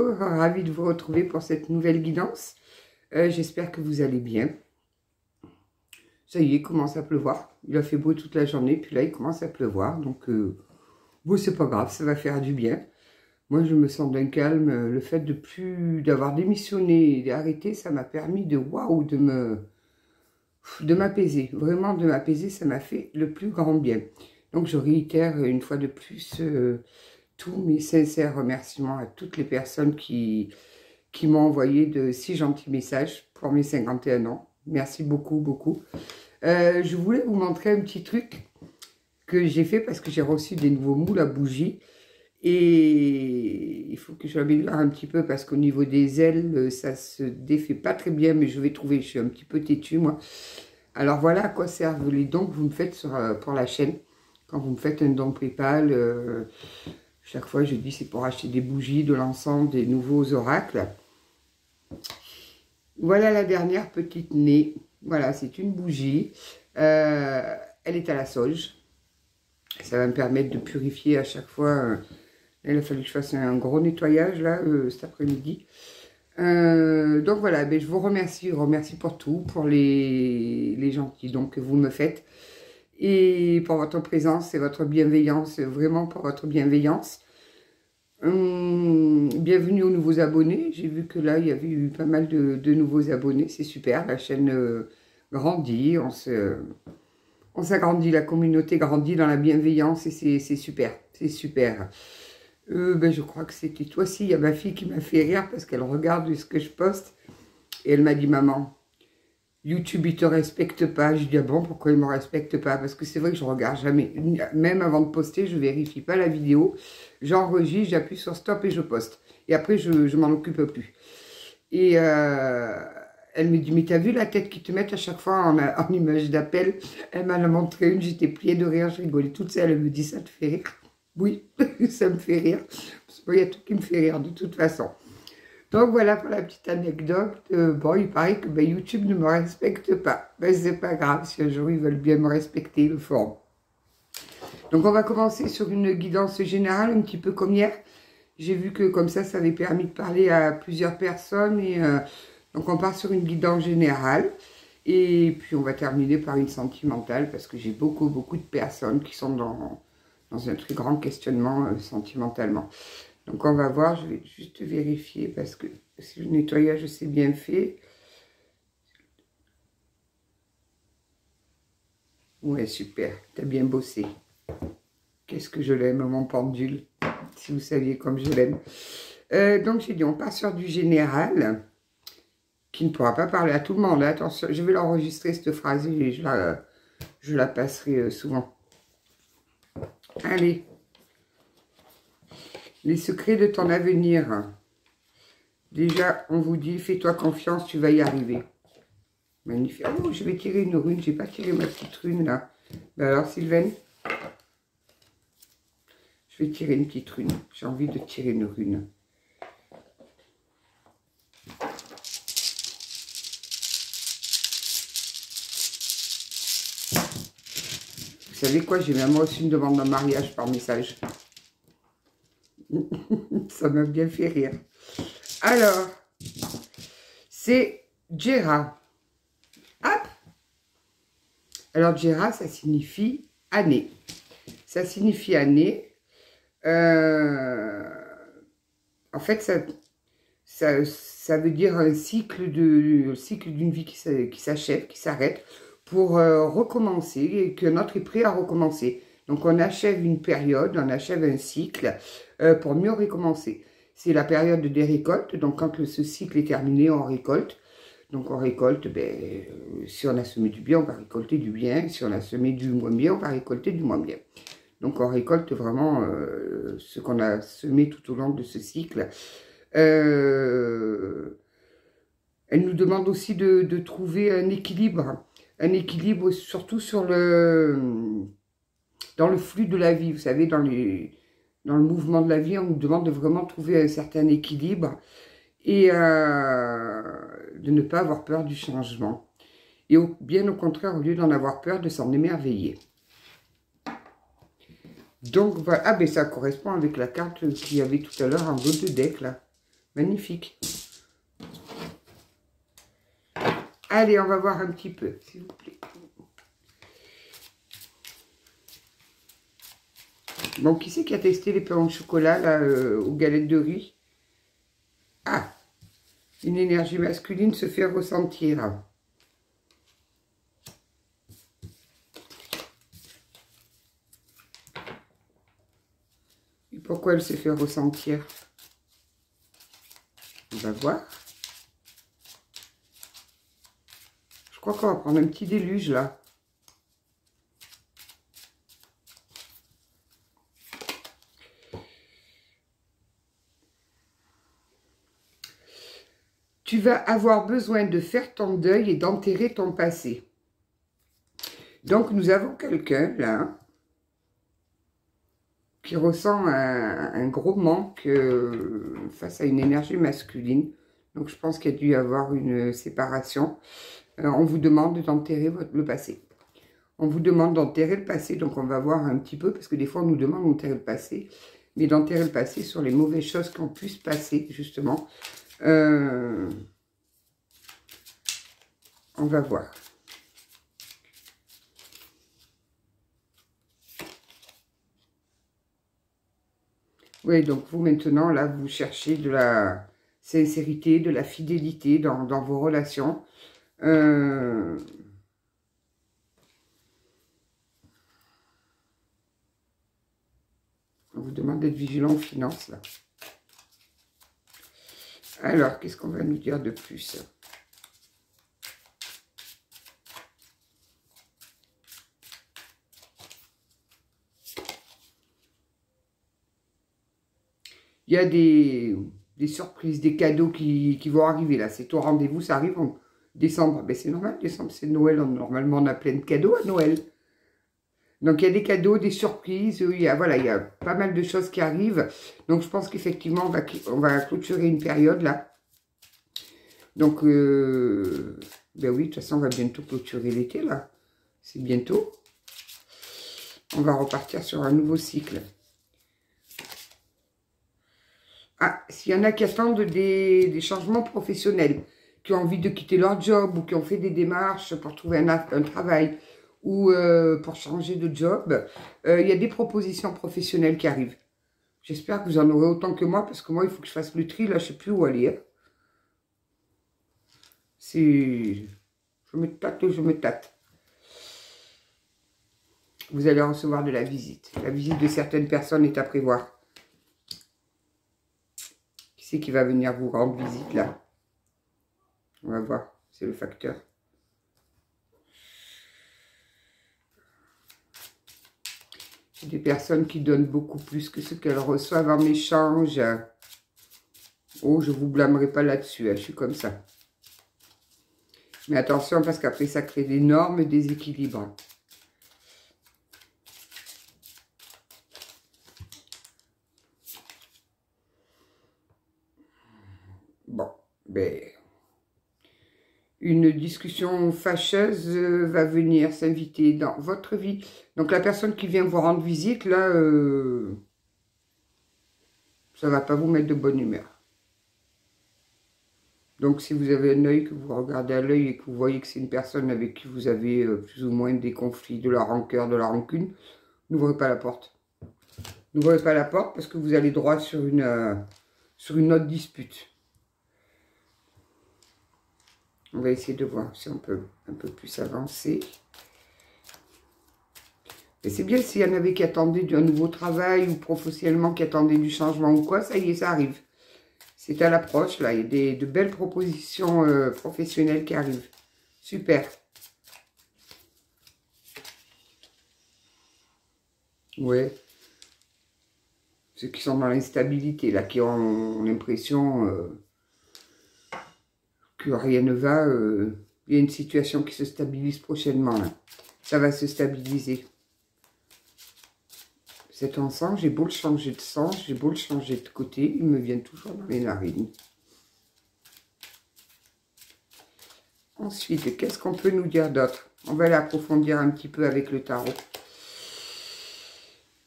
Hello, ravi de vous retrouver pour cette nouvelle guidance. J'espère que vous allez bien. Ça y est, il commence à pleuvoir. Il a fait beau toute la journée, puis là il commence à pleuvoir. Donc, bon, c'est pas grave, ça va faire du bien. Moi, je me sens d'un calme. Le fait de plus d'avoir démissionné et d'arrêter, ça m'a permis de waouh, de m'apaiser. Vraiment de m'apaiser, ça m'a fait le plus grand bien. Donc, je réitère une fois de plus tous mes sincères remerciements à toutes les personnes qui m'ont envoyé de si gentils messages pour mes 51 ans. Merci beaucoup, beaucoup. Je voulais vous montrer un petit truc que j'ai fait parce que j'ai reçu des nouveaux moules à bougies. Et il faut que je l'améliore un petit peu parce qu'au niveau des ailes, ça se défait pas très bien, mais je vais trouver, je suis un petit peu têtue, moi. Alors voilà à quoi servent les dons que vous me faites pour la chaîne. Quand vous me faites un don PayPal, chaque fois je dis c'est pour acheter des bougies, de l'encens, des nouveaux oracles. Voilà la dernière petite nez. Voilà, c'est une bougie. Elle est à la sauge. Ça va me permettre de purifier à chaque fois. Il a fallu que je fasse un gros nettoyage là cet après-midi. Donc voilà, ben, je vous remercie pour tout, pour les gentils dons que vous me faites. Et pour votre présence et votre bienveillance, vraiment pour votre bienveillance. Bienvenue aux nouveaux abonnés. J'ai vu que là, il y avait eu pas mal de nouveaux abonnés. C'est super, la chaîne grandit, on s'agrandit, la communauté grandit dans la bienveillance et c'est super, c'est super. Ben, je crois que c'était toi aussi, il y a ma fille qui m'a fait rire parce qu'elle regarde ce que je poste et elle m'a dit « Maman, YouTube, il te respecte pas. » Je dis « Ah bon, pourquoi il me respecte pas ?» Parce que c'est vrai que je regarde jamais. Même avant de poster, je vérifie pas la vidéo. J'enregistre, j'appuie sur stop et je poste. Et après, je m'en occupe plus. Et elle me dit « Mais t'as vu la tête qu'ils te mettent à chaque fois en image d'appel ?» Elle m'en a montré une, j'étais pliée de rire, je rigolais toute seule. Elle me dit « Ça te fait rire ?» Oui, ça me fait rire. Parce qu'il y a tout qui me fait rire de toute façon. Donc voilà pour la petite anecdote. Bon, il paraît que ben, YouTube ne me respecte pas. Ben, c'est pas grave, si un jour ils veulent bien me respecter, ils le feront. Donc on va commencer sur une guidance générale, un petit peu comme hier. J'ai vu que comme ça avait permis de parler à plusieurs personnes. Et donc on part sur une guidance générale. Et puis on va terminer par une sentimentale, parce que j'ai beaucoup de personnes qui sont dans un très grand questionnement sentimentalement. Donc on va voir, je vais juste vérifier parce que si le nettoyage c'est bien fait. Ouais, super, t'as bien bossé. Qu'est-ce que je l'aime, mon pendule, si vous saviez comme je l'aime. Donc j'ai dit, on part sur du général, qui ne pourra pas parler à tout le monde. Attention, je vais l'enregistrer cette phrase et je la passerai souvent. Allez. Les secrets de ton avenir. Déjà, on vous dit, fais-toi confiance, tu vas y arriver. Magnifique. Oh, je vais tirer une rune. J'ai pas tiré ma petite rune, là. Ben alors, Sylvaine, je vais tirer une petite rune. J'ai envie de tirer une rune. Vous savez quoi? J'ai même reçu une demande de mariage par message. Ça m'a bien fait rire. Alors, c'est Djera. Hop. Alors, Djera, ça signifie année. Ça signifie année. En fait, ça veut dire un cycle d'une vie qui s'achève, qui s'arrête, pour recommencer, et que notre est prêt à recommencer. Donc, on achève une période, on achève un cycle pour mieux recommencer. C'est la période des récoltes. Donc, quand ce cycle est terminé, on récolte. Donc, on récolte, ben, si on a semé du bien, on va récolter du bien. Si on a semé du moins bien, on va récolter du moins bien. Donc, on récolte vraiment ce qu'on a semé tout au long de ce cycle. Elle nous demande aussi de trouver un équilibre. Un équilibre surtout dans le flux de la vie. Vous savez, dans le mouvement de la vie, on nous demande de vraiment trouver un certain équilibre et de ne pas avoir peur du changement. Et bien au contraire, au lieu d'en avoir peur, de s'en émerveiller. Donc voilà, ah ben ça correspond avec la carte qu'il y avait tout à l'heure en dos de deck là. Magnifique. Allez, on va voir un petit peu, s'il vous plaît. Bon, qui c'est qui a testé les pains au chocolat, là, aux galettes de riz? Ah, une énergie masculine se fait ressentir. Et pourquoi elle se fait ressentir? On va voir. Je crois qu'on va prendre un petit déluge, là. Tu vas avoir besoin de faire ton deuil et d'enterrer ton passé. Donc, nous avons quelqu'un, là, qui ressent un gros manque face à une énergie masculine. Donc, je pense qu'il y a dû y avoir une séparation. On vous demande d'enterrer le passé. On vous demande d'enterrer le passé. Donc, on va voir un petit peu, parce que des fois, on nous demande d'enterrer le passé. Mais d'enterrer le passé sur les mauvaises choses qui ont pu se passer, justement. On va voir. Oui, donc vous maintenant, là, vous cherchez de la sincérité, de la fidélité dans vos relations. On vous demande d'être vigilant aux finances, là. Alors, qu'est-ce qu'on va nous dire de plus ? Il y a des surprises, des cadeaux qui vont arriver, là. C'est au rendez-vous, ça arrive en décembre. Ben, c'est normal, décembre, c'est Noël. Normalement, on a plein de cadeaux à Noël. Donc, il y a des cadeaux, des surprises. Voilà, il y a pas mal de choses qui arrivent. Donc, je pense qu'effectivement, on va clôturer une période, là. Donc, ben oui, de toute façon, on va bientôt clôturer l'été, là. C'est bientôt. On va repartir sur un nouveau cycle. Ah, s'il y en a qui attendent des changements professionnels, qui ont envie de quitter leur job ou qui ont fait des démarches pour trouver un travail ou pour changer de job, il y a des propositions professionnelles qui arrivent. J'espère que vous en aurez autant que moi, parce que moi, il faut que je fasse le tri. Là, je ne sais plus où aller. Hein. Je me tâte et je me tâte. Vous allez recevoir de la visite. La visite de certaines personnes est à prévoir. Qui c'est qui va venir vous rendre visite, là? On va voir. C'est le facteur. Des personnes qui donnent beaucoup plus que ce qu'elles reçoivent en échange. Oh, je ne vous blâmerai pas là-dessus, hein, je suis comme ça. Mais attention, parce qu'après, ça crée d'énormes déséquilibres. Bon, ben... Une discussion fâcheuse va venir s'inviter dans votre vie. Donc, la personne qui vient vous rendre visite, là, ça ne va pas vous mettre de bonne humeur. Donc, si vous avez un œil, que vous regardez à l'œil et que vous voyez que c'est une personne avec qui vous avez plus ou moins des conflits, de la rancœur, de la rancune, n'ouvrez pas la porte. N'ouvrez pas la porte parce que vous allez droit sur une autre dispute. On va essayer de voir si on peut un peu plus avancer. Et c'est bien s'il y en avait qui attendaient un nouveau travail ou professionnellement qui attendaient du changement ou quoi, ça y est, ça arrive. C'est à l'approche, là. Il y a de belles propositions professionnelles qui arrivent. Super. Ouais. Ceux qui sont dans l'instabilité, là, qui ont l'impression... que rien ne va, il y a une situation qui se stabilise prochainement. Là. Ça va se stabiliser. Cet encens, j'ai beau le changer de sens, j'ai beau le changer de côté, il me vient toujours dans les narines. Ensuite, qu'est-ce qu'on peut nous dire d'autre? On va l'approfondir un petit peu avec le tarot.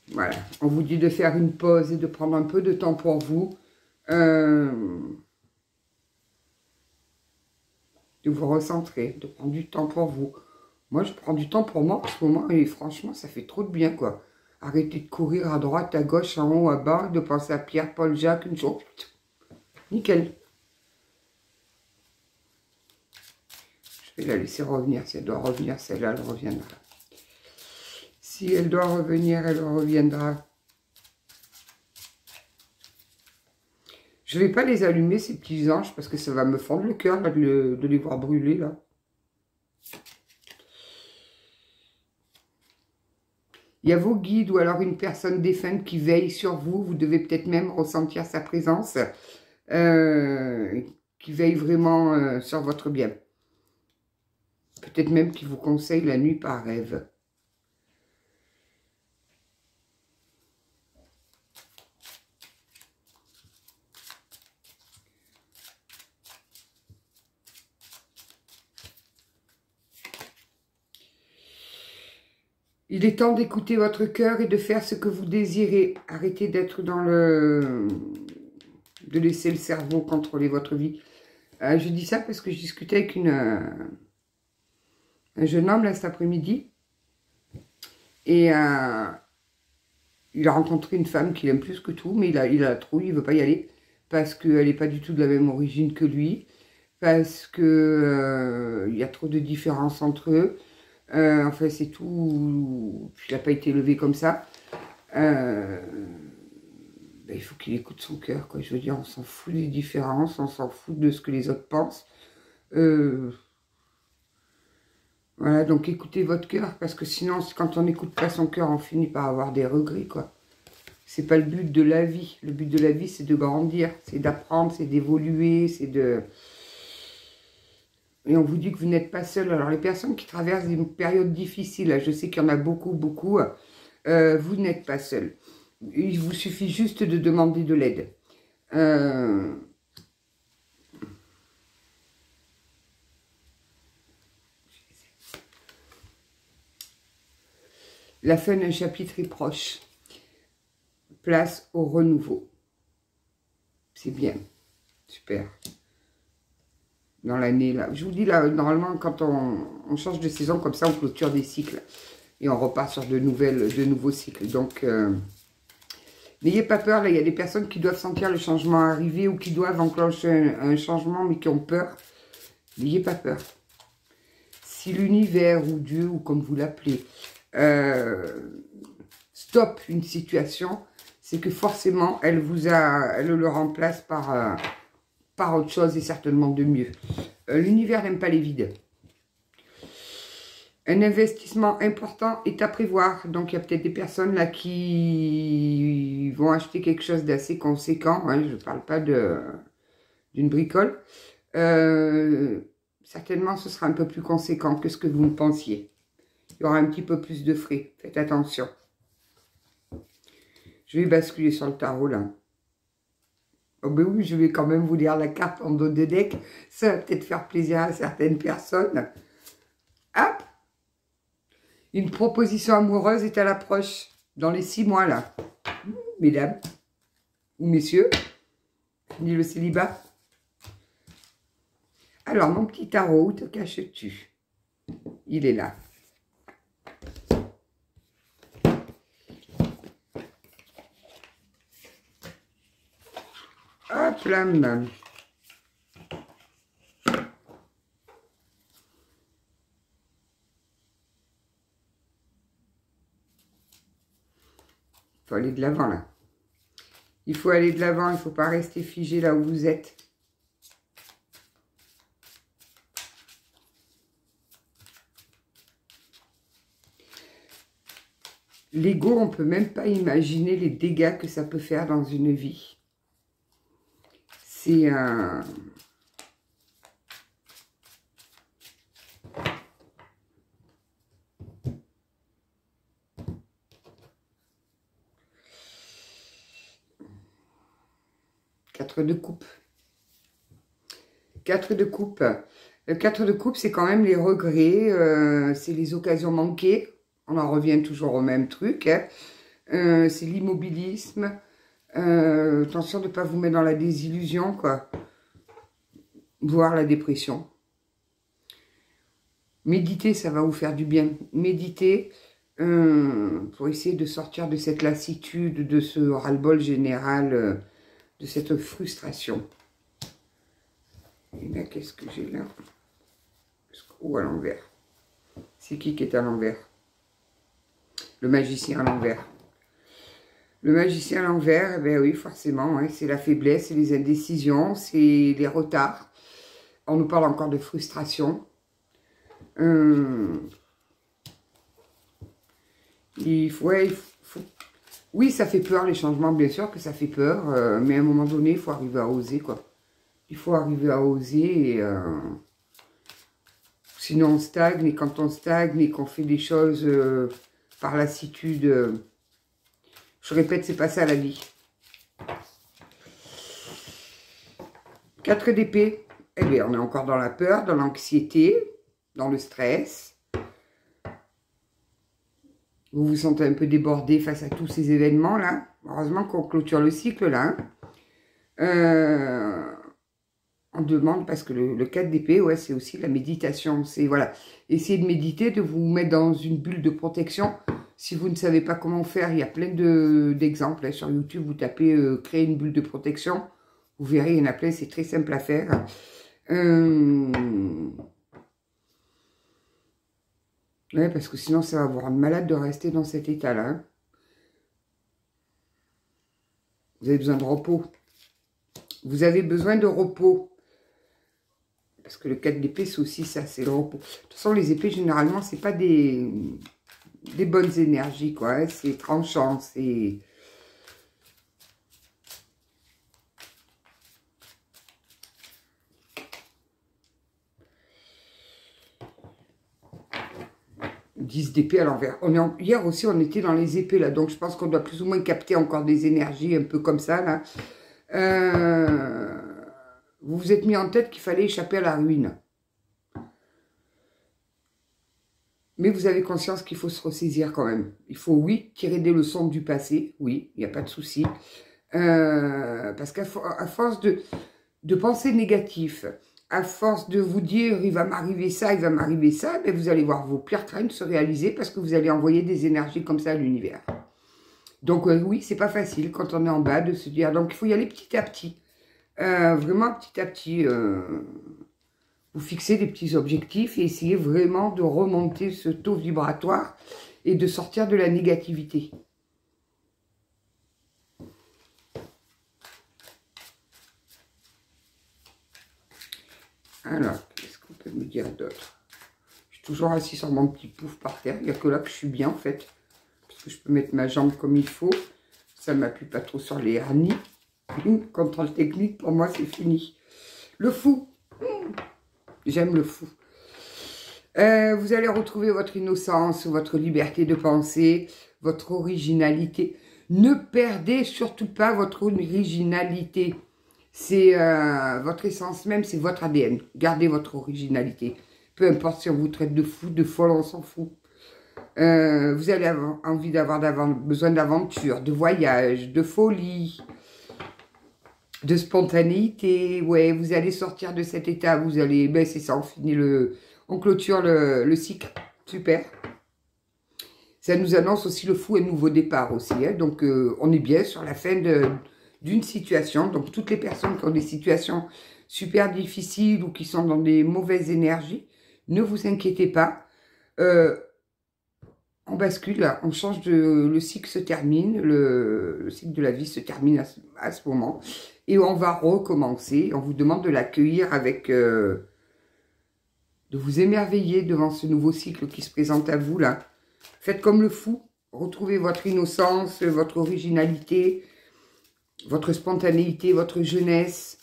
Voilà, on vous dit de faire une pause et de prendre un peu de temps pour vous. de vous recentrer, de prendre du temps pour vous. Moi, je prends du temps pour moi en ce moment et franchement, ça fait trop de bien, quoi. Arrêtez de courir à droite, à gauche, en haut, à bas, de penser à Pierre, Paul, Jacques, une chose. Nickel. Je vais la laisser revenir. Si elle doit revenir, celle-là, elle reviendra. Si elle doit revenir, elle reviendra. Je ne vais pas les allumer, ces petits anges, parce que ça va me fendre le cœur de les voir brûler, là. Il y a vos guides ou alors une personne défunte qui veille sur vous. Vous devez peut-être même ressentir sa présence, qui veille vraiment sur votre bien. Peut-être même qui vous conseille la nuit par rêve. Il est temps d'écouter votre cœur et de faire ce que vous désirez. Arrêtez d'être dans le... de laisser le cerveau contrôler votre vie. Je dis ça parce que je discutais avec un jeune homme là cet après-midi. Et il a rencontré une femme qu'il aime plus que tout, mais il a la trouille, il ne veut pas y aller. Parce qu'elle n'est pas du tout de la même origine que lui. Parce que il y a trop de différences entre eux. Enfin, c'est tout. Puis il n'a pas été élevé comme ça. Ben, il faut qu'il écoute son cœur, quoi. Je veux dire, on s'en fout des différences, on s'en fout de ce que les autres pensent. Voilà, donc écoutez votre cœur, parce que sinon, quand on n'écoute pas son cœur, on finit par avoir des regrets, quoi. C'est pas le but de la vie. Le but de la vie, c'est de grandir, c'est d'apprendre, c'est d'évoluer, c'est de... Et on vous dit que vous n'êtes pas seul. Alors, les personnes qui traversent des périodes difficiles, là, je sais qu'il y en a beaucoup, beaucoup, vous n'êtes pas seul. Il vous suffit juste de demander de l'aide. La fin d'un chapitre est proche. Place au renouveau. C'est bien. Super. Dans l'année, là. Je vous dis, là, normalement, quand on change de saison, comme ça, on clôture des cycles. Et on repart sur de nouveaux cycles. Donc, n'ayez pas peur. Là, il y a des personnes qui doivent sentir le changement arriver ou qui doivent enclencher un changement, mais qui ont peur. N'ayez pas peur. Si l'univers ou Dieu, ou comme vous l'appelez, stoppe une situation, c'est que forcément, elle le remplace par autre chose et certainement de mieux. L'univers n'aime pas les vides. Un investissement important est à prévoir. Donc, il y a peut-être des personnes là qui vont acheter quelque chose d'assez conséquent. Hein, je ne parle pas d'une bricole. Certainement, ce sera un peu plus conséquent que ce que vous ne pensiez. Il y aura un petit peu plus de frais. Faites attention. Je vais basculer sur le tarot, là. Oh ben oui, je vais quand même vous lire la carte en dos de deck. Ça va peut-être faire plaisir à certaines personnes. Hop! Une proposition amoureuse est à l'approche. Dans les 6 mois, là. Mesdames. Ou messieurs. Ni le célibat. Alors, mon petit tarot, où te caches-tu? Il est là. Hop là, madame. Il faut aller de l'avant, là. Il faut aller de l'avant, il ne faut pas rester figé là où vous êtes. L'ego, on ne peut même pas imaginer les dégâts que ça peut faire dans une vie. C'est un... Quatre de coupe. 4 de coupe. Le 4 de coupe, c'est quand même les regrets, c'est les occasions manquées. On en revient toujours au même truc. Hein. C'est l'immobilisme. Attention de ne pas vous mettre dans la désillusion, quoi. Voire la dépression. Méditez, ça va vous faire du bien. Méditez pour essayer de sortir de cette lassitude, de ce ras-le-bol général, de cette frustration. Et là, qu'est-ce que j'ai là? Ou à l'envers. C'est qui est à l'envers? Le magicien à l'envers. Le magicien à l'envers, eh bien oui, forcément, hein, c'est la faiblesse, c'est les indécisions, c'est les retards. On nous parle encore de frustration. Ouais, oui, ça fait peur, les changements, bien sûr que ça fait peur, mais à un moment donné, il faut arriver à oser, quoi. Il faut arriver à oser, et, sinon on stagne, et quand on stagne, et qu'on fait des choses par lassitude, je répète, c'est pas ça la vie. 4 d'épée, eh bien, on est encore dans la peur, dans l'anxiété, dans le stress. Vous vous sentez un peu débordé face à tous ces événements-là. Heureusement qu'on clôture le cycle, là. On demande, parce que le 4 d'épée, ouais, c'est aussi la méditation. C'est, voilà, essayez de méditer, de vous mettre dans une bulle de protection. Si vous ne savez pas comment faire, il y a plein d'exemples. Sur YouTube, vous tapez créer une bulle de protection. Vous verrez, il y en a plein, c'est très simple à faire. Ouais, parce que sinon, ça va vous rendre malade de rester dans cet état-là. Vous avez besoin de repos. Vous avez besoin de repos. Parce que le 4 d'épée, c'est aussi ça, c'est le repos. De toute façon, les épées, généralement, c'est pas des bonnes énergies, quoi. Hein. C'est tranchant, c'est... d'épée à l'envers. Hier aussi, on était dans les épées, là. Donc, je pense qu'on doit plus ou moins capter encore des énergies un peu comme ça, là. Vous vous êtes mis en tête qu'il fallait échapper à la ruine. Mais vous avez conscience qu'il faut se ressaisir quand même. Il faut, oui, tirer des leçons du passé. Oui, il n'y a pas de souci. Parce qu'à force de penser négatif, à force de vous dire « il va m'arriver ça, il va m'arriver ça », ben vous allez voir vos pires craintes se réaliser parce que vous allez envoyer des énergies comme ça à l'univers. Donc oui, c'est pas facile quand on est en bas de se dire... Donc il faut y aller petit à petit. Vraiment petit à petit... vous fixez des petits objectifs et essayez vraiment de remonter ce taux vibratoire et de sortir de la négativité. Alors, qu'est-ce qu'on peut me dire d'autre? Je suis toujours assis sur mon petit pouf par terre. Il n'y a que là que je suis bien, en fait. Parce que je peux mettre ma jambe comme il faut. Ça ne m'appuie pas trop sur les hernies. Contrôle technique, pour moi, c'est fini. Le fou. J'aime le fou. Vous allez retrouver votre innocence, votre liberté de penser, votre originalité. Ne perdez surtout pas votre originalité. C'est votre essence même, c'est votre ADN. Gardez votre originalité. Peu importe si on vous traite de fou, de folle, on s'en fout. Vous allez avoir envie besoin d'aventure, de voyage, de folie, de spontanéité. Ouais, vous allez sortir de cet état. Vous allez, ben c'est ça, on clôture le cycle. Super. Ça nous annonce aussi le fou et nouveau départ aussi. Hein. Donc, on est bien sur la fin d'une situation. Donc, toutes les personnes qui ont des situations super difficiles ou qui sont dans des mauvaises énergies, ne vous inquiétez pas. On bascule, là, on change le cycle se termine, le cycle de la vie se termine à ce moment. Et on va recommencer. On vous demande de l'accueillir avec... de vous émerveiller devant ce nouveau cycle qui se présente à vous, là. Faites comme le fou. Retrouvez votre innocence, votre originalité, votre spontanéité, votre jeunesse.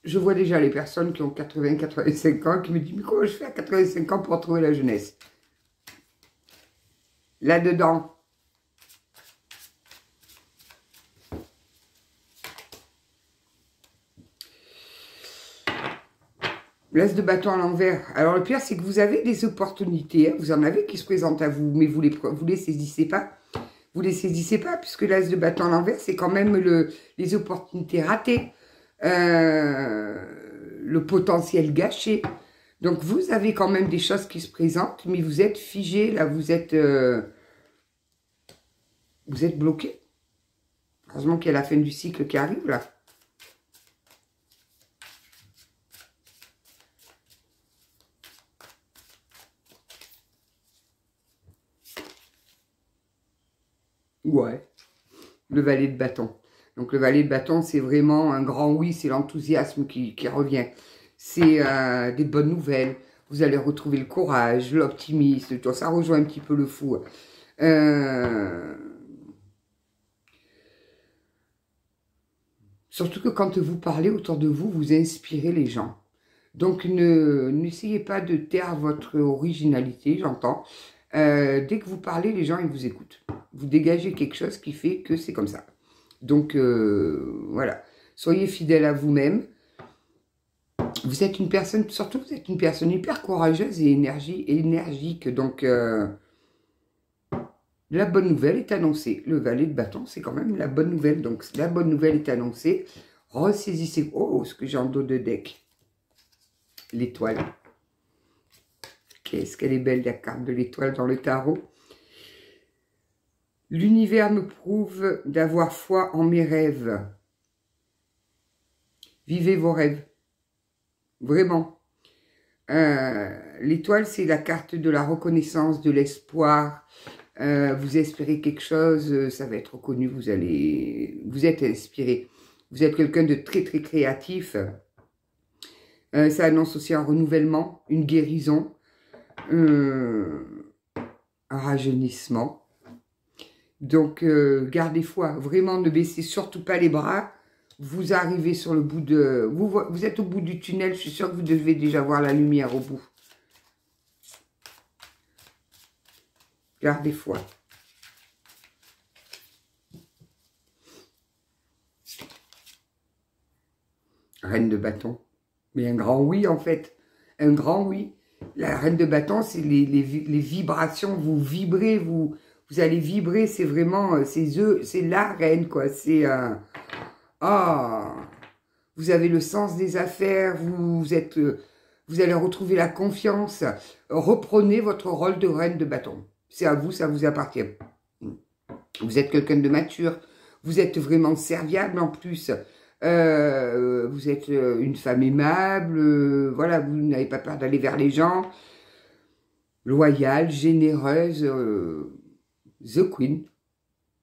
Je vois déjà les personnes qui ont 80-85 ans qui me disent « Mais comment je fais à 85 ans pour retrouver la jeunesse ?» Là-dedans. L'as de bâton à l'envers. Alors le pire, c'est que vous avez des opportunités. Hein. Vous en avez qui se présentent à vous, mais vous les saisissez pas. Vous les saisissez pas, puisque l'as de bâton à l'envers, c'est quand même les opportunités ratées. le potentiel gâché. Donc, vous avez quand même des choses qui se présentent, mais vous êtes figé, là, vous êtes bloqué. Heureusement qu'il y a la fin du cycle qui arrive, là. Ouais, le valet de bâton. Donc, le valet de bâton, c'est vraiment un grand oui, c'est l'enthousiasme qui revient. C'est des bonnes nouvelles. Vous allez retrouver le courage, l'optimisme, tout ça rejoint un petit peu le fou. Surtout que quand vous parlez autour de vous, vous inspirez les gens. Donc, n'essayez pas de taire votre originalité, j'entends. Dès que vous parlez, les gens, ils vous écoutent. Vous dégagez quelque chose qui fait que c'est comme ça. Donc, voilà. Soyez fidèle à vous-même. Vous êtes une personne, surtout vous êtes une personne hyper courageuse et énergique. Donc, la bonne nouvelle est annoncée. Le valet de bâton, c'est quand même la bonne nouvelle. Donc, la bonne nouvelle est annoncée. Ressaisissez. Oh, ce que j'ai en dos de deck. L'étoile. Qu'est-ce qu'elle est belle, la carte de l'étoile dans le tarot. L'univers me prouve d'avoir foi en mes rêves. Vivez vos rêves. Vraiment. L'étoile, c'est la carte de la reconnaissance, de l'espoir. Vous espérez quelque chose, ça va être reconnu. Vous êtes inspiré. Vous êtes quelqu'un de très, très créatif. Ça annonce aussi un renouvellement, une guérison, un rajeunissement. Donc, gardez foi. Vraiment, ne baissez surtout pas les bras. Vous arrivez sur le bout de... Vous êtes au bout du tunnel. Je suis sûre que vous devez déjà voir la lumière au bout. Gardez foi. Reine de bâton. Mais un grand oui, en fait. Un grand oui. La reine de bâton, c'est les vibrations. Vous vibrez, vous allez vibrer. C'est vraiment... c'est la reine, quoi. C'est... vous avez le sens des affaires, vous allez retrouver la confiance. Reprenez votre rôle de reine de bâton. C'est à vous, ça vous appartient. Vous êtes quelqu'un de mature, vous êtes vraiment serviable en plus. Vous êtes une femme aimable, voilà, vous n'avez pas peur d'aller vers les gens. Loyale, généreuse, The Queen.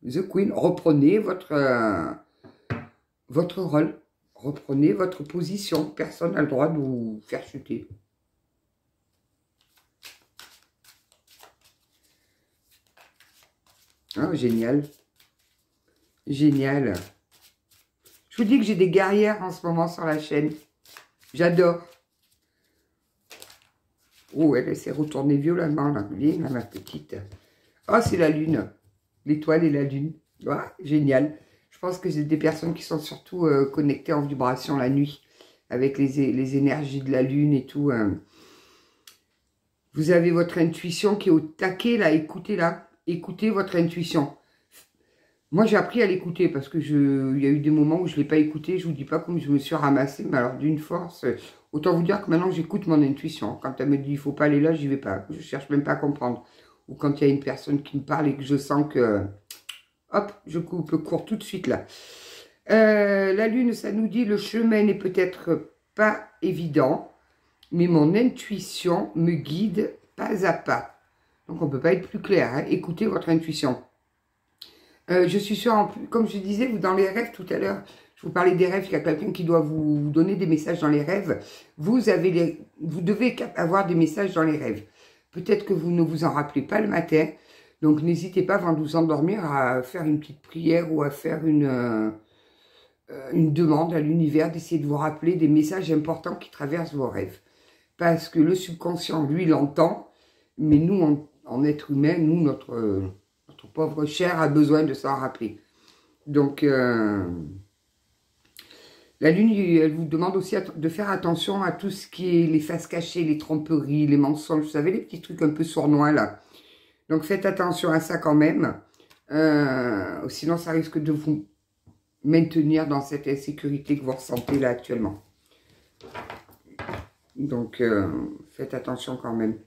The Queen, reprenez votre rôle. Reprenez votre position. Personne n'a le droit de vous faire chuter. Ah, génial. Génial. Je vous dis que j'ai des guerrières en ce moment sur la chaîne. J'adore. Oh, elle s'est retournée violemment, là. Là, ma petite. Oh, c'est la lune. L'étoile et la lune. Ah, génial. Je pense que c'est des personnes qui sont surtout connectées en vibration la nuit, avec les énergies de la lune et tout. Vous avez votre intuition qui est au taquet, là. Écoutez-la. Écoutez votre intuition. Moi, j'ai appris à l'écouter parce que il y a eu des moments où je ne l'ai pas écouté. Je ne vous dis pas comme je me suis ramassée, mais alors d'une force. Autant vous dire que maintenant, j'écoute mon intuition. Quand elle me dit, il ne faut pas aller là, j'y vais pas. Je ne cherche même pas à comprendre. Ou quand il y a une personne qui me parle et que je sens que... Hop, je coupe court tout de suite là. La lune, ça nous dit le chemin n'est peut-être pas évident, mais mon intuition me guide pas à pas. Donc on ne peut pas être plus clair. Hein. Écoutez votre intuition. Je suis sûre, comme je disais, vous dans les rêves tout à l'heure, je vous parlais des rêves, il y a quelqu'un qui doit vous donner des messages dans les rêves. Vous devez avoir des messages dans les rêves. Peut-être que vous ne vous en rappelez pas le matin. Donc, n'hésitez pas, avant de vous endormir, à faire une petite prière ou à faire une demande à l'univers d'essayer de vous rappeler des messages importants qui traversent vos rêves. Parce que le subconscient, lui, l'entend, mais nous, en être humain, nous, notre pauvre chair a besoin de s'en rappeler. Donc, la lune, elle vous demande aussi de faire attention à tout ce qui est les faces cachées, les tromperies, les mensonges. Vous savez, les petits trucs un peu sournois, là. Donc, faites attention à ça quand même. Sinon, ça risque de vous maintenir dans cette insécurité que vous ressentez là actuellement. Donc, faites attention quand même.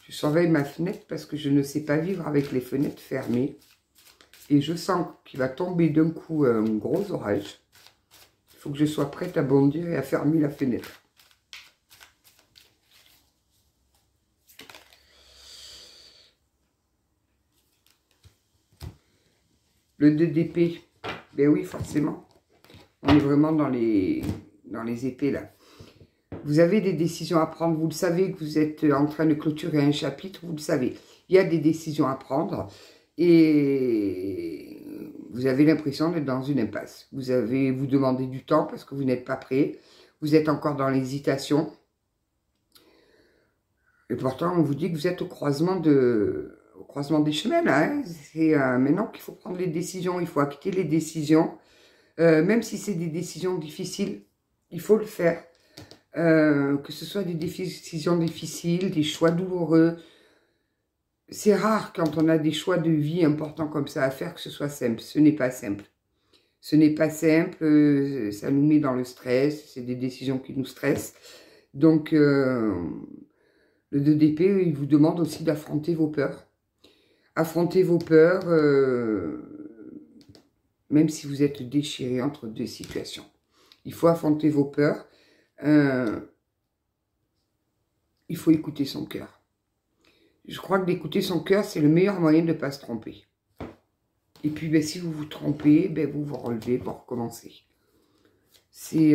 Je surveille ma fenêtre parce que je ne sais pas vivre avec les fenêtres fermées. Et je sens qu'il va tomber d'un coup un gros orage. Il faut que je sois prête à bondir et à fermer la fenêtre. Le 2 d'épée, ben oui, forcément. On est vraiment dans les épées, là. Vous avez des décisions à prendre. Vous le savez que vous êtes en train de clôturer un chapitre. Vous le savez. Il y a des décisions à prendre. Et vous avez l'impression d'être dans une impasse. Vous demandez du temps parce que vous n'êtes pas prêt. Vous êtes encore dans l'hésitation. Et pourtant, on vous dit que vous êtes au croisement des chemins, là. Hein. C'est maintenant qu'il faut prendre les décisions. Il faut acter les décisions. Même si c'est des décisions difficiles, il faut le faire. Que ce soit des décisions difficiles, des choix douloureux. C'est rare quand on a des choix de vie importants comme ça à faire que ce soit simple. Ce n'est pas simple. Ce n'est pas simple, ça nous met dans le stress, c'est des décisions qui nous stressent. Donc, le 2 d'épée, il vous demande aussi d'affronter vos peurs. Affronter vos peurs, même si vous êtes déchiré entre deux situations. Il faut affronter vos peurs. Il faut écouter son cœur. Je crois que d'écouter son cœur, c'est le meilleur moyen de ne pas se tromper. Et puis, ben, si vous vous trompez, ben, vous vous relevez pour recommencer. C'est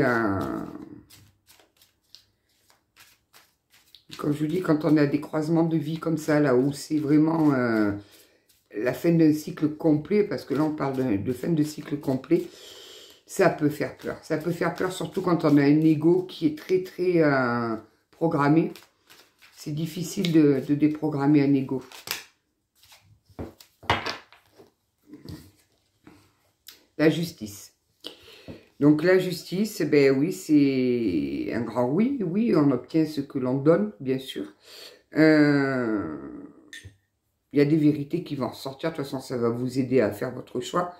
comme je vous dis, quand on a des croisements de vie comme ça, là où c'est vraiment la fin d'un cycle complet, parce que là, on parle de fin de cycle complet, ça peut faire peur. Ça peut faire peur, surtout quand on a un ego qui est très, très programmé. C'est difficile de déprogrammer un ego. La justice. Donc la justice, ben oui, c'est un grand oui. Oui, on obtient ce que l'on donne, bien sûr. Il y a des vérités qui vont ressortir. De toute façon, ça va vous aider à faire votre choix.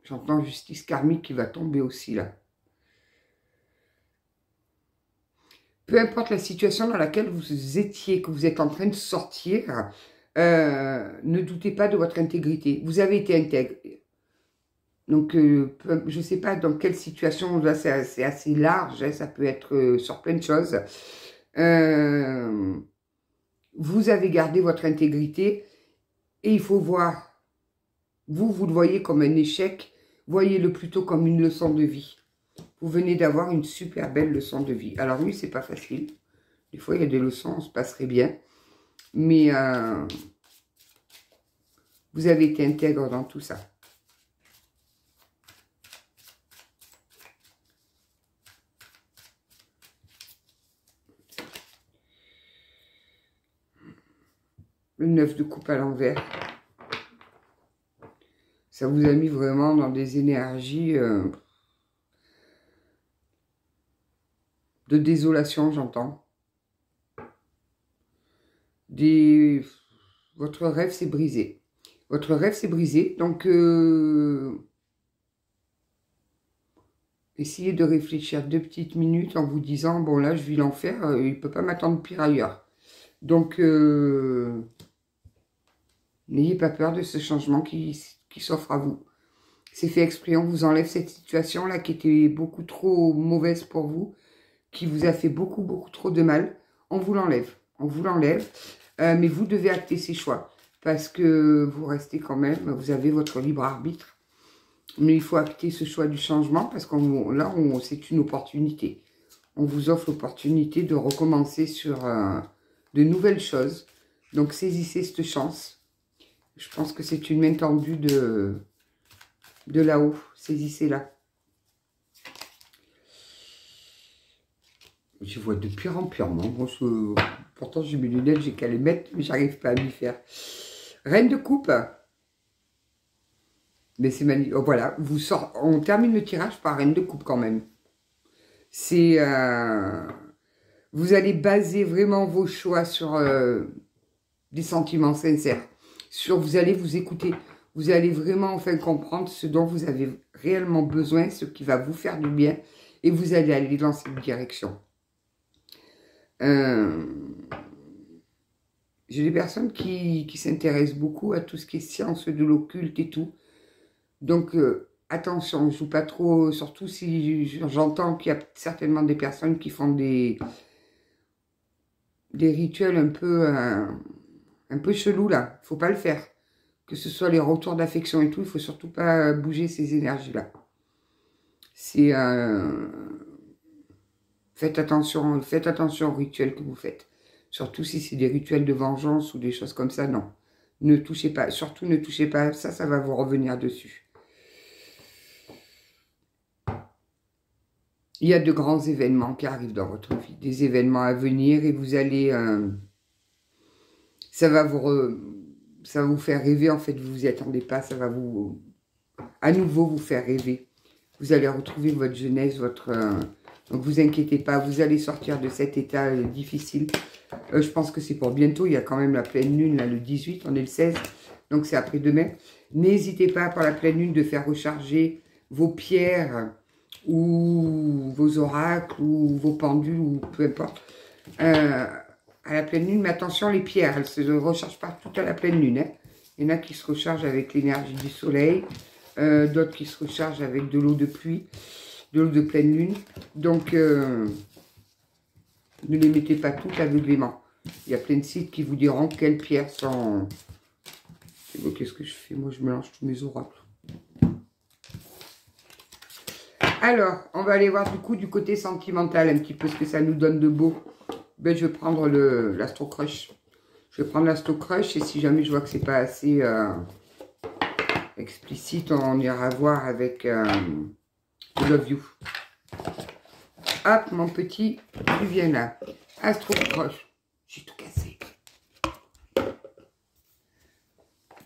J'entends justice karmique qui va tomber aussi là. Peu importe la situation dans laquelle vous étiez, que vous êtes en train de sortir, ne doutez pas de votre intégrité. Vous avez été intègre. Donc, je ne sais pas dans quelle situation, là c'est assez large, hein, ça peut être sur plein de choses. Vous avez gardé votre intégrité et il faut voir, vous le voyez comme un échec, voyez-le plutôt comme une leçon de vie. Vous venez d'avoir une super belle leçon de vie. Alors oui, c'est pas facile. Des fois, il y a des leçons, on se passerait bien. Mais vous avez été intègre dans tout ça. Le 9 de coupe à l'envers. Ça vous a mis vraiment dans des énergies de désolation, j'entends. Votre rêve s'est brisé. Votre rêve s'est brisé, donc essayez de réfléchir 2 petites minutes en vous disant, bon là je vis l'enfer, il ne peut pas m'attendre pire ailleurs. Donc n'ayez pas peur de ce changement qui s'offre à vous. C'est fait exprès, on vous enlève cette situation-là qui était beaucoup trop mauvaise pour vous, qui vous a fait beaucoup trop de mal. On vous l'enlève, mais vous devez acter ces choix, parce que vous restez quand même, vous avez votre libre arbitre, mais il faut acter ce choix du changement, parce que là, c'est une opportunité. On vous offre l'opportunité de recommencer sur de nouvelles choses, donc saisissez cette chance. Je pense que c'est une main tendue de là-haut, saisissez-la. Je vois de pire en pire, non? Pourtant, j'ai mes lunettes, j'ai qu'à les mettre, mais j'arrive pas à m'y faire. Reine de coupe. Mais c'est magnifique. Oh, voilà, on termine le tirage par reine de coupe quand même. C'est... vous allez baser vraiment vos choix sur des sentiments sincères. Vous allez vous écouter. Vous allez vraiment enfin comprendre ce dont vous avez réellement besoin, ce qui va vous faire du bien. Et vous allez aller dans cette direction. J'ai des personnes qui s'intéressent beaucoup à tout ce qui est science de l'occulte et tout. Donc, attention, je ne joue pas trop, surtout si j'entends qu'il y a certainement des personnes qui font des rituels un peu chelous là. Il ne faut pas le faire. Que ce soit les retours d'affection et tout, il ne faut surtout pas bouger ces énergies-là. C'est... faites attention aux rituels que vous faites. Surtout si c'est des rituels de vengeance ou des choses comme ça, non. Ne touchez pas, surtout ne touchez pas, ça va vous revenir dessus. Il y a de grands événements qui arrivent dans votre vie, des événements à venir et vous allez... ça va vous faire rêver, en fait, vous vous y attendez pas, ça va vous... à nouveau vous faire rêver. Vous allez retrouver votre jeunesse, donc vous inquiétez pas, vous allez sortir de cet état difficile. Je pense que c'est pour bientôt, il y a quand même la pleine lune, là, le 18, on est le 16, donc c'est après-demain. N'hésitez pas, par la pleine lune, de faire recharger vos pierres, ou vos oracles, ou vos pendules, ou peu importe, à la pleine lune. Mais attention, les pierres, elles ne se rechargent pas toutes à la pleine lune. Hein. Il y en a qui se rechargent avec l'énergie du soleil, d'autres qui se rechargent avec de l'eau de pluie, de l'eau de pleine lune. Donc, ne les mettez pas toutes aveuglément. Il y a plein de sites qui vous diront quelles pierres sont... Qu'est-ce que je fais? Moi, je mélange tous mes oracles. Alors, on va aller voir du coup du côté sentimental un petit peu ce que ça nous donne de beau. Ben, je vais prendre l'Astro Crush. Je vais prendre l'Astro Crush et si jamais je vois que c'est pas assez explicite, on ira voir avec Love You. Hop, mon petit, tu viens là. Astro Crush. J'ai tout cassé.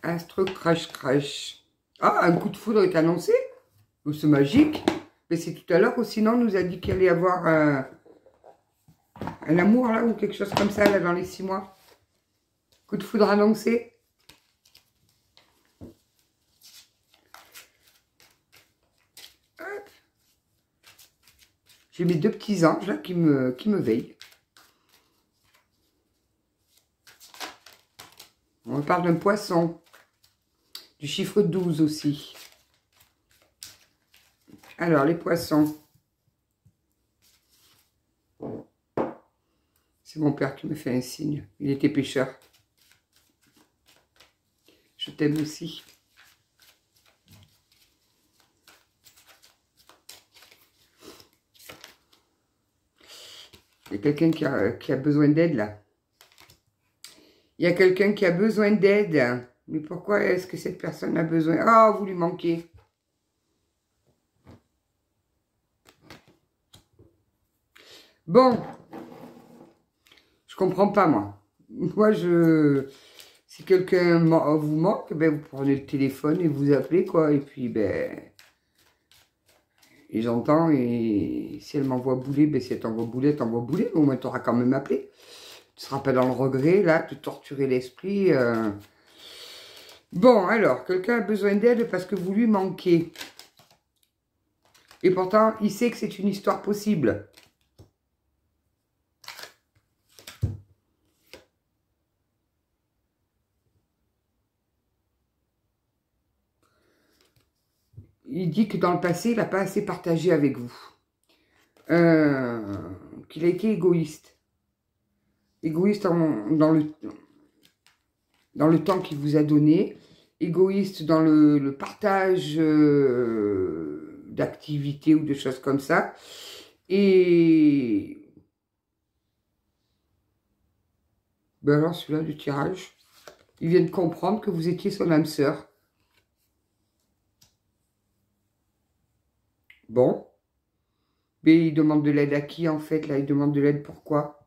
Astro Crush Crush. Ah, un coup de foudre est annoncé. C'est magique. Mais c'est tout à l'heure, ou sinon, on nous a dit qu'il allait y avoir un amour, là, ou quelque chose comme ça, là, dans les 6 mois. Coup de foudre annoncé. J'ai mes 2 petits anges, là, qui me veillent. On parle d'un poisson. Du chiffre 12 aussi. Alors, les poissons. C'est mon père qui me fait un signe. Il était pêcheur. Je t'aime aussi. Il y a quelqu'un qui a besoin d'aide, là. Il y a quelqu'un qui a besoin d'aide. Mais pourquoi est-ce que cette personne a besoin? Oh, vous lui manquez. Bon, je comprends pas, moi. Moi, si quelqu'un vous manque, ben, vous prenez le téléphone et vous appelez, quoi. Et puis, ben, et j'entends, et si elle m'envoie bouler, ben, si elle t'envoie bouler, mais au moins, tu auras quand même appelé. Tu ne seras pas dans le regret, là, de torturer l'esprit. Bon, alors, quelqu'un a besoin d'aide parce que vous lui manquez. Et pourtant, il sait que c'est une histoire possible. Il dit que dans le passé, il n'a pas assez partagé avec vous. Qu'il a été égoïste. Égoïste dans le temps qu'il vous a donné. Égoïste dans le partage d'activités ou de choses comme ça. Et... ben alors, celui-là du tirage, il vient de comprendre que vous étiez son âme sœur. Bon. Mais il demande de l'aide à qui, en fait? Là, il demande de l'aide pourquoi?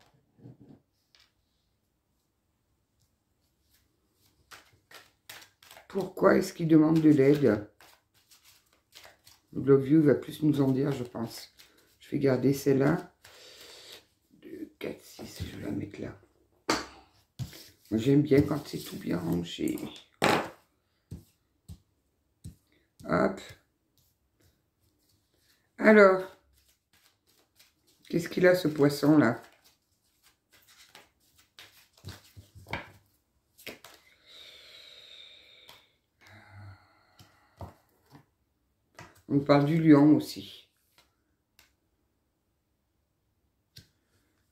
Pourquoi est-ce qu'il demande de l'aide? Love You va plus nous en dire, je pense. Je vais garder celle-là. 2, 4, 6, je vais la mettre là. Moi, j'aime bien quand c'est tout bien rangé. Hop. Alors, qu'est-ce qu'il a ce poisson-là? On parle du lion aussi.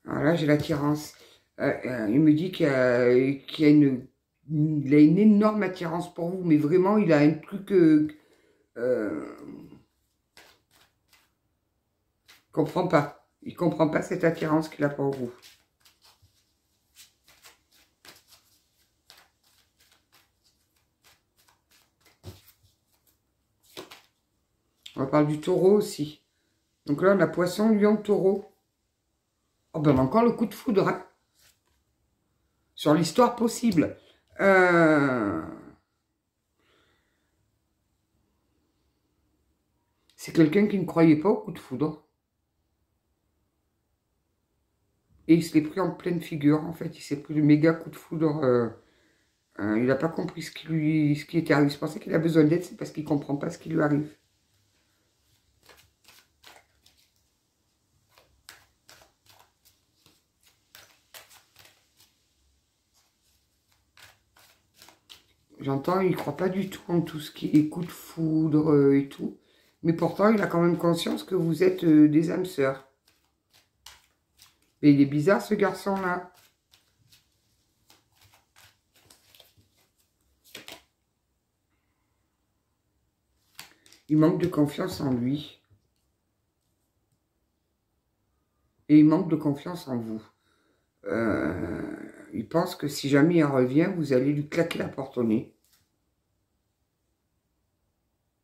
Alors là, j'ai l'attirance. Il me dit qu'il a il a une énorme attirance pour vous, mais vraiment, il a un truc... comprend pas. Il comprend pas cette attirance qu'il a pour vous. On parle du taureau aussi. Donc là, on a poisson, lion, taureau. Oh ben, encore le coup de foudre, hein, sur l'histoire possible. C'est quelqu'un qui ne croyait pas au coup de foudre. Et il se l'est pris en pleine figure, en fait. Il s'est pris le méga coup de foudre. Il n'a pas compris ce qui était arrivé. Je pensais qu'il a besoin d'aide, c'est parce qu'il ne comprend pas ce qui lui arrive. J'entends, il ne croit pas du tout en tout ce qui est coup de foudre et tout. Mais pourtant, il a quand même conscience que vous êtes des âmes sœurs. Mais il est bizarre, ce garçon-là. Il manque de confiance en lui. Et il manque de confiance en vous. Il pense que si jamais il revient, vous allez lui claquer la porte au nez.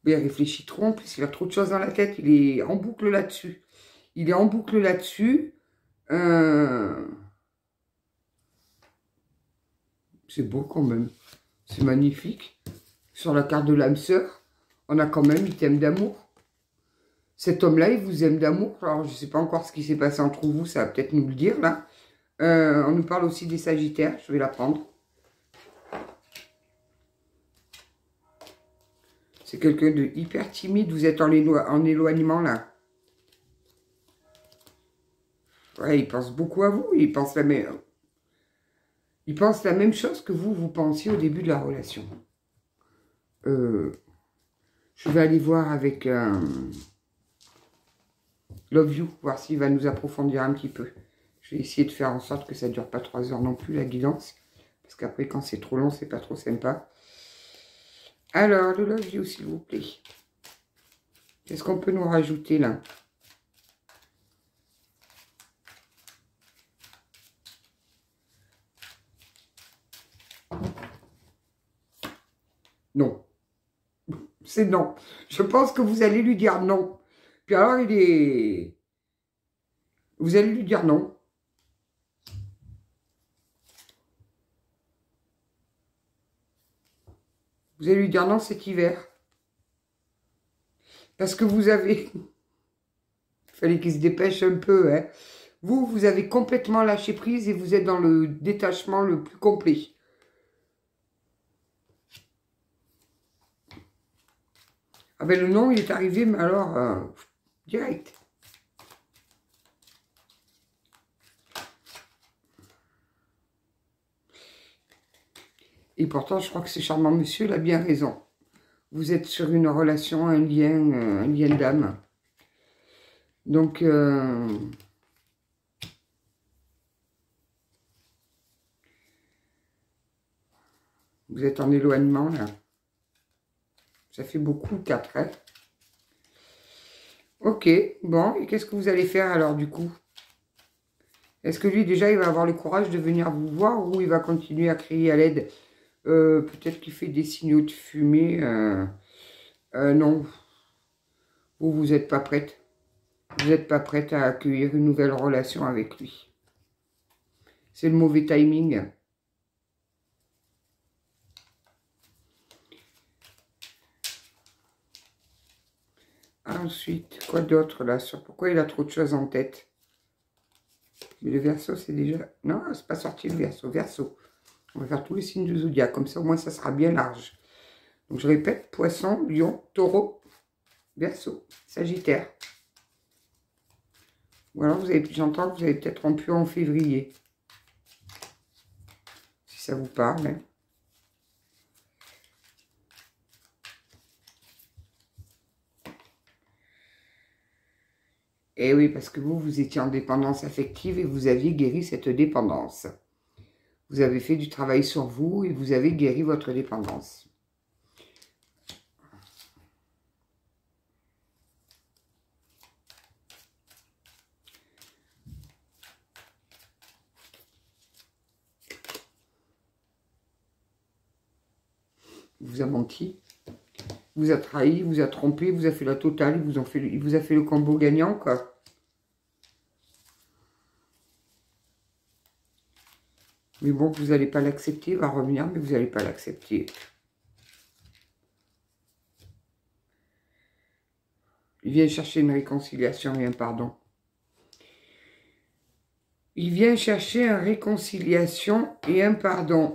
Mais il réfléchit trop, en plus il a trop de choses dans la tête, il est en boucle là-dessus. Il est en boucle là-dessus. C'est beau quand même. C'est magnifique. Sur la carte de l'âme sœur, on a quand même item d'amour. Cet homme-là, il vous aime d'amour. Alors, je ne sais pas encore ce qui s'est passé entre vous, ça va peut-être nous le dire, là. On nous parle aussi des Sagittaires, je vais la prendre. C'est quelqu'un de hyper timide, vous êtes en éloignement, là. Ouais, il pense beaucoup à vous, il pense la même chose que vous pensiez au début de la relation. Je vais aller voir avec Love You, voir s'il va nous approfondir un petit peu. Je vais essayer de faire en sorte que ça ne dure pas 3 heures non plus, la guidance. Parce qu'après, quand c'est trop long, c'est pas trop sympa. Alors, le Love You, s'il vous plaît. Qu'est-ce qu'on peut nous rajouter, là? Non. C'est non. Je pense que vous allez lui dire non. Puis alors, vous allez lui dire non. Vous allez lui dire non cet hiver. Parce que vous avez... Il fallait qu'il se dépêche un peu, hein. Vous avez complètement lâché prise et vous êtes dans le détachement le plus complet. Ah ben le nom, il est arrivé, mais alors, direct. Et pourtant, je crois que ce charmant monsieur, il a bien raison. Vous êtes sur une relation, un lien d'âme. Donc, vous êtes en éloignement, là. Ça fait beaucoup, 4, hein. Ok, bon, et qu'est-ce que vous allez faire alors, du coup? Est-ce que lui, déjà, il va avoir le courage de venir vous voir ou il va continuer à crier à l'aide? Peut-être qu'il fait des signaux de fumée. Non, vous n'êtes pas prête. Vous n'êtes pas prête à accueillir une nouvelle relation avec lui. C'est le mauvais timing. Ensuite, quoi d'autre là sur pourquoi il a trop de choses en tête? Le Verseau, c'est déjà... Non, c'est pas sorti le Verseau. Verseau. On va faire tous les signes du zodiaque. Comme ça, au moins, ça sera bien large. Donc, je répète, Poisson, Lion, Taureau, Verseau, Sagittaire. Ou alors, j'entends que vous avez peut-être rompu en février. Si ça vous parle. Hein. Et oui, parce que vous étiez en dépendance affective et vous aviez guéri cette dépendance. Vous avez fait du travail sur vous et vous avez guéri votre dépendance. Il vous a menti, il vous a trahi, il vous a trompé, il vous a fait la totale, il vous a fait le combo gagnant, quoi. Mais bon, vous n'allez pas l'accepter, il va revenir, mais vous n'allez pas l'accepter. Il vient chercher une réconciliation et un pardon. Il vient chercher une réconciliation et un pardon.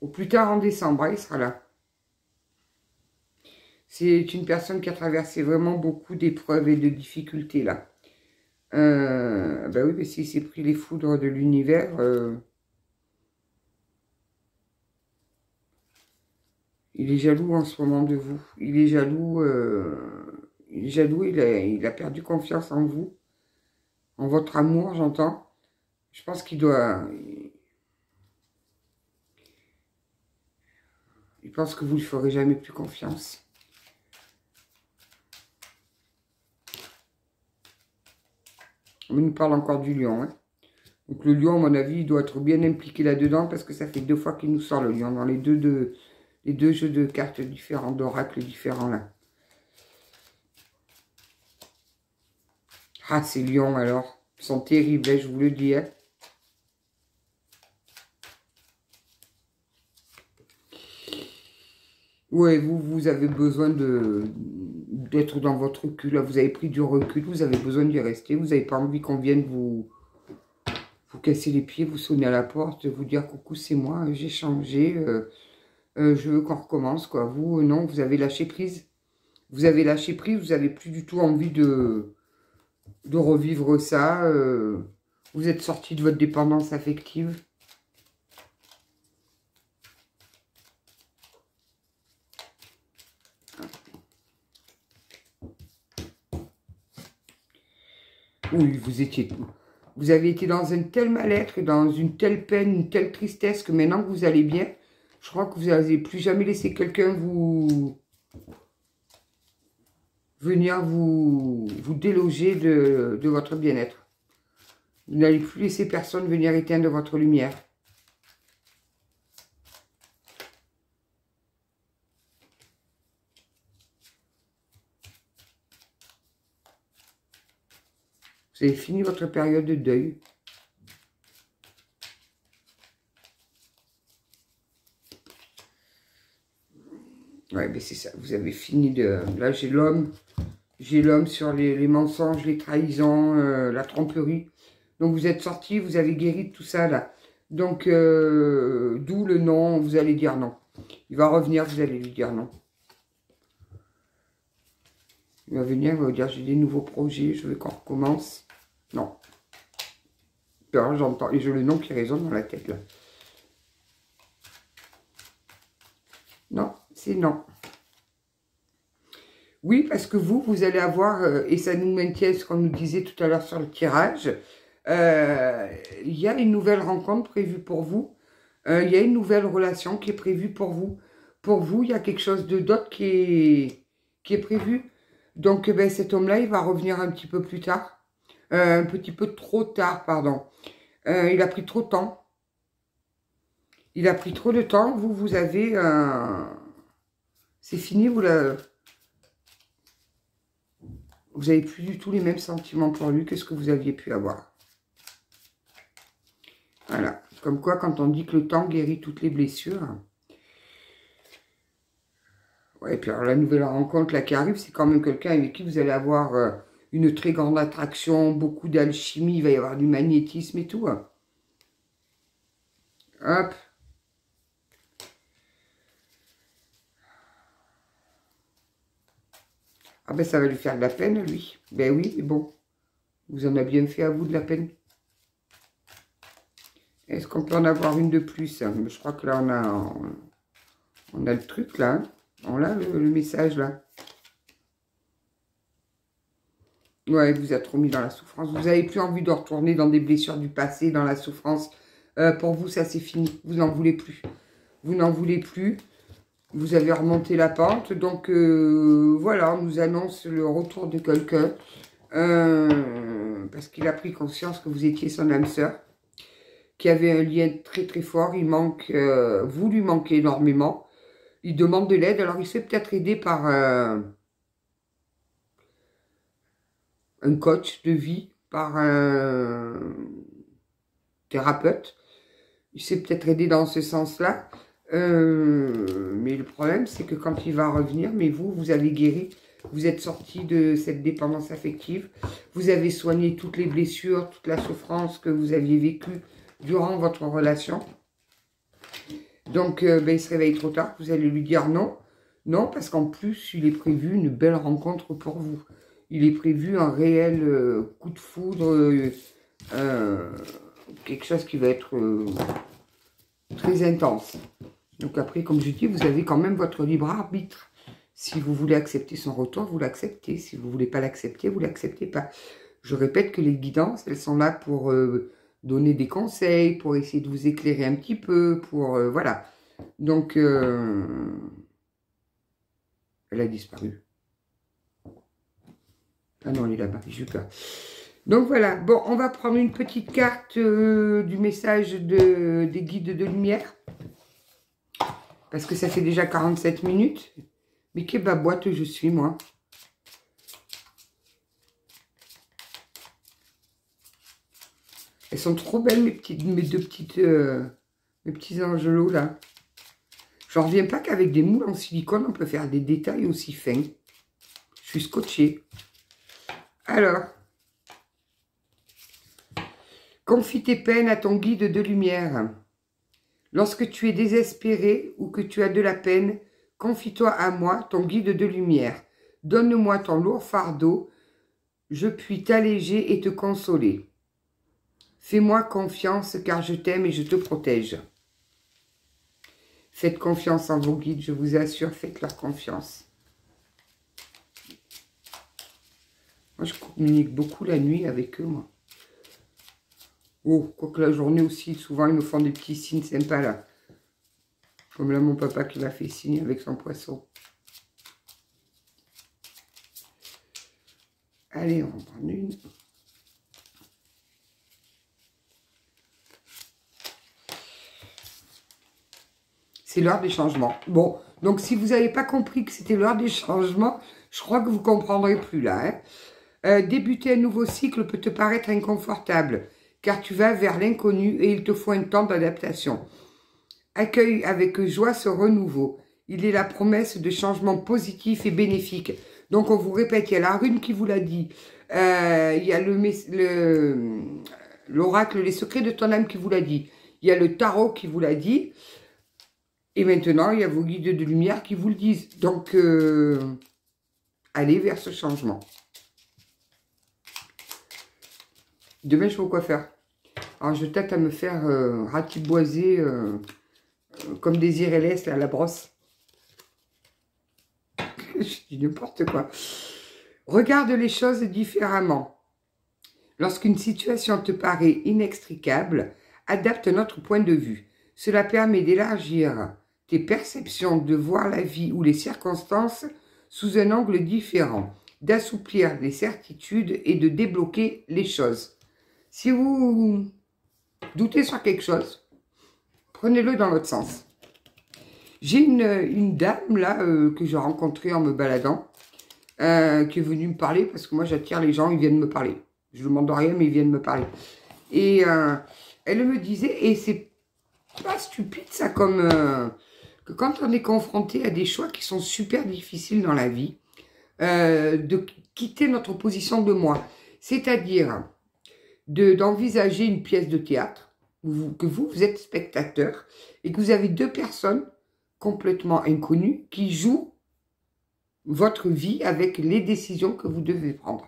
Au plus tard en décembre, il sera là. C'est une personne qui a traversé vraiment beaucoup d'épreuves et de difficultés, là. Ben oui, mais s'il s'est pris les foudres de l'univers, il est jaloux en ce moment de vous. Il est jaloux, il a perdu confiance en vous, en votre amour, j'entends. Je pense qu'il doit... Il pense que vous ne lui ferez jamais plus confiance. On nous parle encore du lion. Hein. Donc le lion, à mon avis, il doit être bien impliqué là-dedans parce que ça fait 2 fois qu'il nous sort le lion dans les deux jeux de cartes différents, d'oracles différents là. Ah, ces lions alors, ils sont terribles, hein, je vous le dis. Hein. Ouais, vous avez besoin d'être dans votre recul. Là, vous avez pris du recul, vous avez besoin d'y rester. Vous n'avez pas envie qu'on vienne vous casser les pieds, vous sonner à la porte, vous dire coucou, c'est moi, j'ai changé, je veux qu'on recommence, quoi. Vous, non, vous avez lâché prise. Vous avez lâché prise, vous n'avez plus du tout envie de revivre ça. Vous êtes sorti de votre dépendance affective. Oui, vous avez été dans un tel mal-être, dans une telle peine, une telle tristesse que maintenant que vous allez bien, je crois que vous n'allez plus jamais laisser quelqu'un venir vous déloger de votre bien-être. Vous n'allez plus laisser personne venir éteindre votre lumière. Vous avez fini votre période de deuil. Ouais, mais c'est ça. Vous avez fini de... Là, j'ai l'homme. J'ai l'homme sur les mensonges, les trahisons, la tromperie. Donc, vous êtes sorti, vous avez guéri de tout ça, là. Donc, d'où le non, vous allez dire non. Il va revenir, vous allez lui dire non. Il va venir, il va vous dire, j'ai des nouveaux projets, je veux qu'on recommence. Non. J'entends, et j'ai le nom qui résonne dans la tête, là. Non, c'est non. Oui, parce que vous allez avoir, et ça nous maintient ce qu'on nous disait tout à l'heure sur le tirage, il y a une nouvelle rencontre prévue pour vous, il y a une nouvelle relation qui est prévue pour vous. Pour vous, il y a quelque chose d'autre qui est prévu. Donc, ben, cet homme-là, il va revenir un petit peu plus tard. Un petit peu trop tard, pardon. Il a pris trop de temps. Il a pris trop de temps. Vous avez... c'est fini, vous n'avez plus du tout les mêmes sentiments pour lui que ce que vous aviez pu avoir. Voilà. Comme quoi, quand on dit que le temps guérit toutes les blessures... Ouais, et puis alors la nouvelle rencontre là qui arrive, c'est quand même quelqu'un avec qui vous allez avoir une très grande attraction, beaucoup d'alchimie, il va y avoir du magnétisme et tout. Hein. Hop. Ah ben ça va lui faire de la peine, lui. Ben oui, mais bon. Vous en avez bien fait à vous de la peine. Est-ce qu'on peut en avoir une de plus? Hein? Je crois que là, on a le truc, là. Hein. On a le message, là. Ouais, vous êtes trop mis dans la souffrance. Vous n'avez plus envie de retourner dans des blessures du passé, dans la souffrance. Pour vous, ça, c'est fini. Vous n'en voulez plus. Vous n'en voulez plus. Vous avez remonté la pente. Donc, voilà, on nous annonce le retour de quelqu'un. Parce qu'il a pris conscience que vous étiez son âme sœur. Qui avait un lien très très fort. Il manque, vous lui manquez énormément. Il demande de l'aide. Alors, il se fait peut-être aider par un coach de vie, par un thérapeute. Il s'est peut-être aidé dans ce sens-là. Mais le problème, c'est que quand il va revenir, mais vous avez guéri. Vous êtes sorti de cette dépendance affective. Vous avez soigné toutes les blessures, toute la souffrance que vous aviez vécue durant votre relation. Donc, il se réveille trop tard. Vous allez lui dire non. Non, parce qu'en plus, il est prévu une belle rencontre pour vous. Il est prévu un réel coup de foudre, quelque chose qui va être très intense. Donc après, comme je dis, vous avez quand même votre libre arbitre. Si vous voulez accepter son retour, vous l'acceptez. Si vous ne voulez pas l'accepter, vous ne l'acceptez pas. Je répète que les guidances, elles sont là pour donner des conseils, pour essayer de vous éclairer un petit peu, pour... voilà. Donc, elle a disparu. Ah non, elle est là-bas, j'ai eu peur. Donc voilà, bon, on va prendre une petite carte du message des guides de lumière. Parce que ça fait déjà 47 minutes. Mais quelle baboite je suis, moi. Elles sont trop belles, mes petits angelots, là. Je n'en reviens pas qu'avec des moules en silicone, on peut faire des détails aussi fins. Je suis scotchée. Alors, confie tes peines à ton guide de lumière. Lorsque tu es désespéré ou que tu as de la peine, confie-toi à moi, ton guide de lumière. Donne-moi ton lourd fardeau, je puis t'alléger et te consoler. Fais-moi confiance car je t'aime et je te protège. Faites confiance en vos guides, je vous assure, faites-leur confiance. Moi, je communique beaucoup la nuit avec eux, moi. Oh, quoique la journée aussi, souvent, ils me font des petits signes sympas, là. Comme là, mon papa qui m'a fait signe avec son poisson. Allez, on va en prendre une. C'est l'heure des changements. Bon, donc si vous n'avez pas compris que c'était l'heure des changements, je crois que vous ne comprendrez plus, là. Hein. Débuter un nouveau cycle peut te paraître inconfortable, car tu vas vers l'inconnu et il te faut un temps d'adaptation. Accueille avec joie ce renouveau. Il est la promesse de changements positifs et bénéfiques. Donc, on vous répète, il y a la rune qui vous l'a dit. Il y a l'oracle, les secrets de ton âme qui vous l'a dit. Il y a le tarot qui vous l'a dit. Et maintenant, il y a vos guides de lumière qui vous le disent. Donc, allez vers ce changement. Demain, je vais au coiffeur. Alors, je tâte à me faire ratiboiser comme des IRLS là, à la brosse. Je dis n'importe quoi. Regarde les choses différemment. Lorsqu'une situation te paraît inextricable, adapte notre point de vue. Cela permet d'élargir tes perceptions, de voir la vie ou les circonstances sous un angle différent, d'assouplir les certitudes et de débloquer les choses. Si vous doutez sur quelque chose, prenez-le dans l'autre sens. J'ai une dame là que j'ai rencontrée en me baladant, qui est venue me parler parce que moi j'attire les gens, ils viennent me parler. Je ne demande rien, mais ils viennent me parler. Et elle me disait, et c'est pas stupide ça comme que quand on est confronté à des choix qui sont super difficiles dans la vie, de quitter notre position de moi. C'est-à-dire d'envisager une pièce de théâtre, que vous êtes spectateur, et que vous avez deux personnes complètement inconnues qui jouent votre vie avec les décisions que vous devez prendre.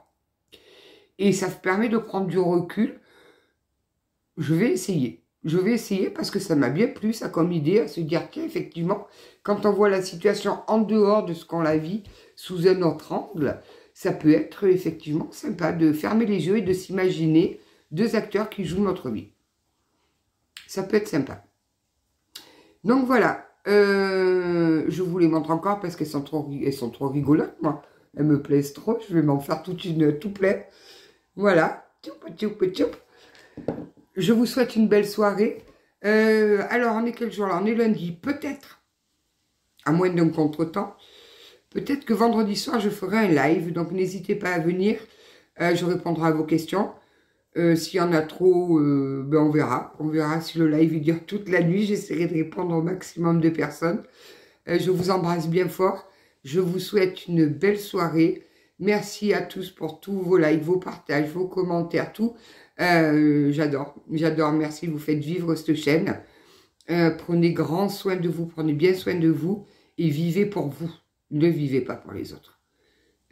Et ça vous permet de prendre du recul. Je vais essayer. Je vais essayer parce que ça m'a bien plu, ça, comme idée, à se dire qu'effectivement, quand on voit la situation en dehors de ce qu'on la vit, sous un autre angle, ça peut être effectivement sympa de fermer les yeux et de s'imaginer deux acteurs qui jouent notre vie. Ça peut être sympa. Donc voilà, je vous les montre encore parce qu'elles sont trop rigolotes, moi. Elles me plaisent trop, je vais m'en faire tout plein. Voilà. Je vous souhaite une belle soirée. Alors, on est quel jour là? On est lundi, peut-être, à moins d'un contretemps. Peut-être que vendredi soir, je ferai un live, donc n'hésitez pas à venir. Je répondrai à vos questions. S'il y en a trop, ben on verra. On verra si le live dure toute la nuit. J'essaierai de répondre au maximum de personnes. Je vous embrasse bien fort. Je vous souhaite une belle soirée. Merci à tous pour tous vos likes, vos partages, vos commentaires, tout. J'adore, merci, vous faites vivre cette chaîne. Prenez grand soin de vous, prenez bien soin de vous et vivez pour vous. Ne vivez pas pour les autres.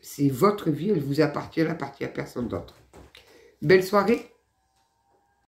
C'est votre vie, elle vous appartient, elle appartient à personne d'autre. Belle soirée.